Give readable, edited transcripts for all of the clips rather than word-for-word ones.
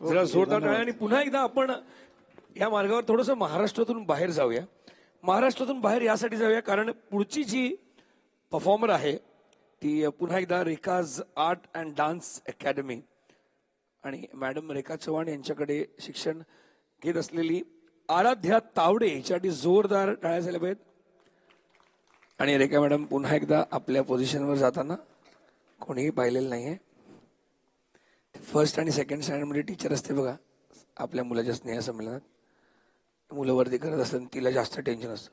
जरा जोरदार टाळ्या. आणि पुन्हा एकदा आपण या मार्गावर थोडंसं महाराष्ट्रातून बाहेर जाऊया. महाराष्ट्रातून बाहेर यासाठी जाऊया कारण पुढची जी परफॉर्मर आहे ती पुन्हा एकदा Rekha's art and dance academy आणि मॅडम रेखा चव्हाण यांच्याकडे शिक्षण घेत असलेली आराध्या तावडे हिच्यासाठी जोरदार टाळ्या झाल्या पाहिजेत. आणि रेखा मॅडम पुन्हा एकदा आपल्या पोझिशनवर जाताना कोणीही पाहिलेलं नाहीये. फर्स्ट आणि सेकंड स्टँडर्डमध्ये टीचर असते बघा आपल्या मुलाच्या स्नेह संमेलनात, मुलं वरती करत असताना तिला जास्त टेन्शन असतं.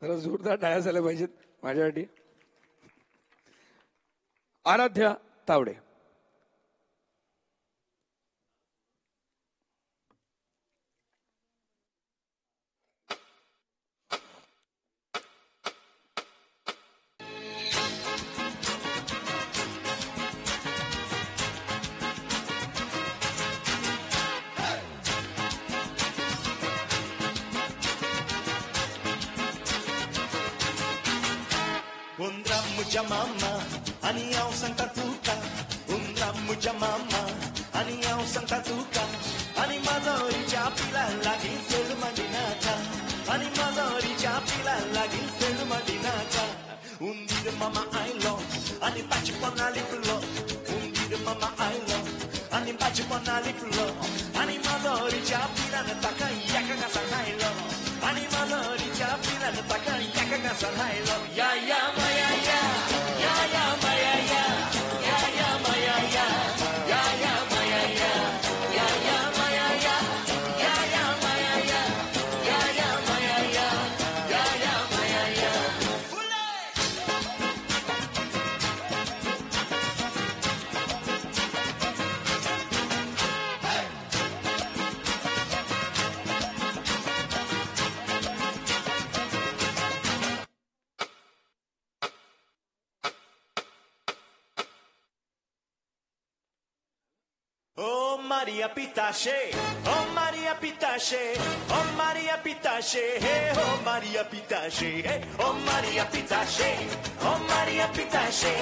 जरा जोरदार टाळ्या झाल्या पाहिजेत माझ्यासाठी. Aaradhya Tawde. Mama, ani ao Santa Tuca, muja mama, ani ao Santa Tuca, ani mazori chapila lagi fel madinata, ani mazori chapila lagi fel madinata. Undir mama I love, ani pachi pona liplo, undir mama I love, ani pachi pona liplo, ani mazori chapila nataka yaka gasanhailo, ani mazori chapila nataka yaka gasanhailo, ya ya maya ya. Maria Pitache, oh Maria Pitache, oh Maria Pitache, hey, oh Maria Pitache, hey, oh Maria Pitache, oh Maria Pitache,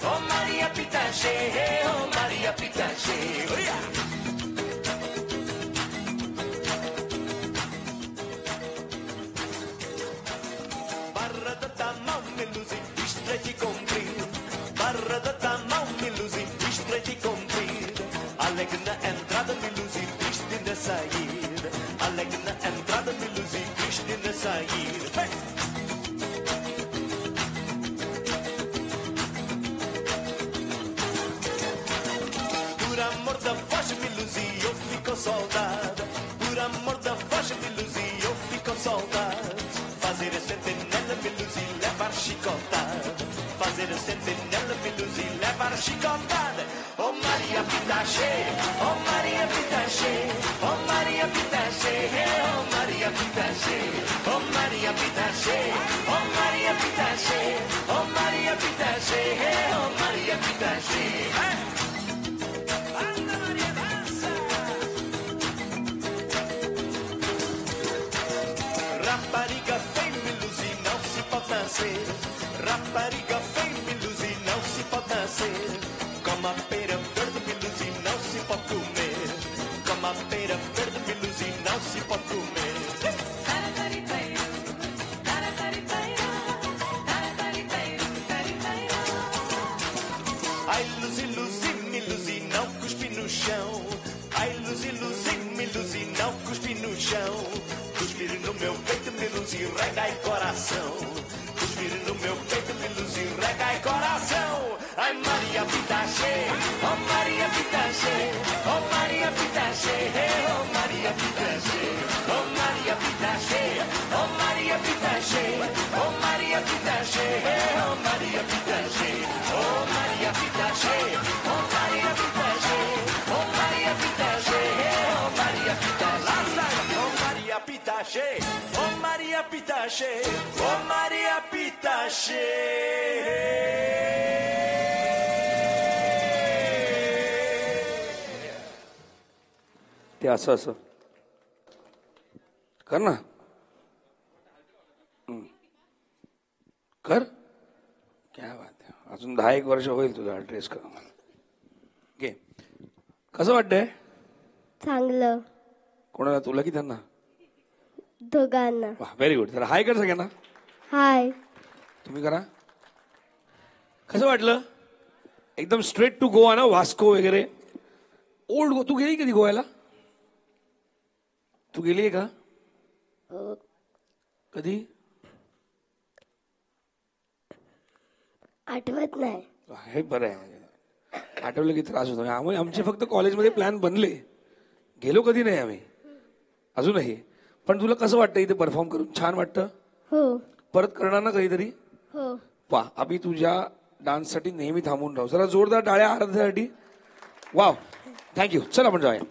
oh Maria Pitache, hey, oh Maria Pitache, oh yeah. Barra da tamau melusi, istreti compri, barra da tamau melusi, istreti compri. Alegna entrada miluzi, triste na saída. Alegna entrada miluzi, triste na saída. Hey! Por amor da voz miluzi, eu fico soldado. Por amor da voz miluzi, eu fico soldado. Fazer a sentinela miluzi, levar chicotada. Fazer a sentinela miluzi, levar chicotada. Oh Maria Pitache, oh Maria Pitache, oh Maria Pitache, hey, oh Maria Pitache, oh Maria Pitache, oh Maria Pitache, oh Maria Pitache, hey, oh Maria Pitache. Hey! Anda Maria dança. Rapariga feia me luzi, não se pode nascer. Rapariga feia me luzi, não se pode nascer. Como a pera verde miluzi não se pode comer. Como a pera verde miluzi não se pode comer. Ai luzi, luzi, miluzi não cuspe no chão. Ai luzi, luzi, miluzi não cuspe no chão. Cuspir no meu peito, miluzi, rega e coração. Cuspir no meu peito, miluzi, rega e coração. Ai Maria Pitache, oh Maria Pitache, oh Maria Pitache, hey, oh Maria Pitache, oh Maria Pitache, oh Maria Pitache, oh Maria Pitache, hey, oh Maria Pitache, oh Maria Pitache, oh Maria Pitache, oh Maria Pitache, hey, oh Maria Pitache, last time, oh Maria Pitache, oh Maria Pitache, oh Maria Pitache. ते असं असं कर ना, कर. क्या बात आहे. अजून 10-1 वर्ष होईल तुझा ड्रेस का. घे. कसं वाटतंय? चांगलं. कोणाला, तुला की त्यांना? दोघांना. Very good. तर हाय कर सगळ्यांना. हाय. तुम्ही करा. कसं वाटलं? एकदम स्ट्रेट टू गोवा ना, वास्को वगैरे. ओल्ड तू गेली कधी गोव्याला? तू गेलीये का कधी? आठवत नाही. हे बरं आहे. म्हणजे आठवलं की त्रास होतो. आमचे फक्त कॉलेजमध्ये प्लॅन बनले, गेलो कधी नाही आम्ही अजूनही. पण तुला कसं वाटतं इथे परफॉर्म करून? छान वाटतं? हो. परत करणार ना कधीतरी? हो. वा. आम्ही तुझ्या डान्ससाठी नेहमी थांबून राहू. जरा जोरदार टाळ्या आराध्यासाठी. वाव. थँक्यू. चल आपण जाऊया.